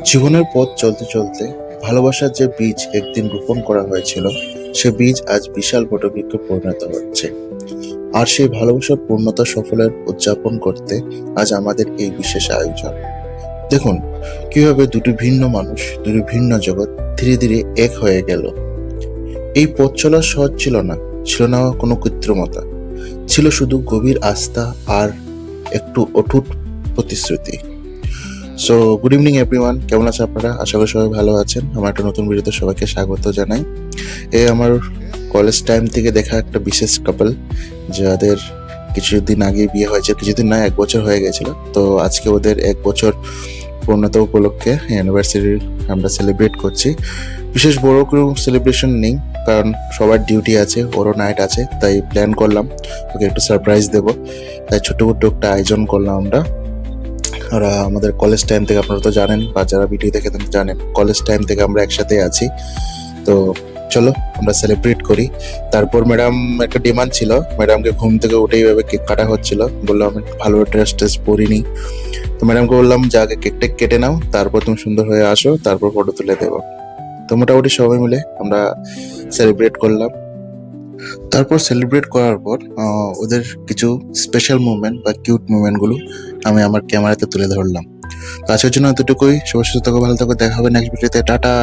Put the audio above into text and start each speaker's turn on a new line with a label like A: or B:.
A: জীবনের পথ চলতে চলতে ভালোবাসার যে বীজ একদিন রোপণ করা হয়েছিল, সে বীজ আজ বিশাল বটবৃক্ষে পরিণত হচ্ছে। আর সেই ভালোবাসার পূর্ণতা সফলের উদযাপন করতে আজ আমাদের এই বিশেষ আয়োজন। দেখুন কিভাবে দুটি ভিন্ন মানুষ, দুটি ভিন্ন জগৎ ধীরে ধীরে এক হয়ে গেল। এই পথ চলা সহজ ছিল না, ছিল না কোনো কৃত্রিমতা, ছিল শুধু গভীর আস্থা আর একটু অটুট প্রতিশ্রুতি। সো গুড ইভিনিং এভরিওয়ান, কেমন আছে আপনারা? আশা করি সবাই ভালো আছেন। আমার একটা নতুন ভিডিওতে সবাইকে স্বাগত জানাই। আমার কলেজ টাইম থেকে দেখা একটা বিশেষ কাপল, যাদের কিছুদিন আগে বিয়ে হয়েছে, কিছুদিন না 1 বছর হয়ে গেছিল। তো আজকে ওদের 1 বছর পূর্ণতা উপলক্ষে অ্যানিভার্সারি আমরা সেলিব্রেট করছি। বিশেষ বড় কোনো সেলিব্রেশন নেই, কারণ সবার ডিউটি আছে, ওরও নাইট আছে, তাই প্ল্যান করলাম ওকে একটু সারপ্রাইজ দেবো। তাই ছোট্ট ছোট্ট একটা আয়োজন করলাম আমরা। আর আমাদের কলেজ টাইম থেকে, আপনারা তো জানেন বা যারা ভিডিও দেখে জানেন, কলেজ টাইম থেকে আমরা একসাথে আছি। তো চলো আমরা সেলিব্রেট করি। তারপর ম্যাডাম একটা ডিমান্ড ছিল, ম্যাডামকে ঘুম থেকে উঠে এইভাবে কেক কাটা হচ্ছিল। বললাম আমি ভালো ড্রেস টেস পরিনি, তো ম্যাডামকে বললাম যে আগে কেকটা কেটে নাও, তারপর তুমি সুন্দর হয়ে আসো, তারপর ফটো তুলে দেবো। তো মোটামুটি সবাই মিলে আমরা সেলিব্রেট করলাম। তারপর সেলিব্রেট করার পর ওদের কিছু স্পেশাল মুভমেন্ট বা কিউট মুভমেন্টগুলো আমি আমার ক্যামেরাতে তুলে ধরলাম। তো আজকের জন্য এতটুকুই। সবার সুস্থ থাকো, ভালো থাকো, দেখা হবে নেক্সট ভিডিওতে। টাটা।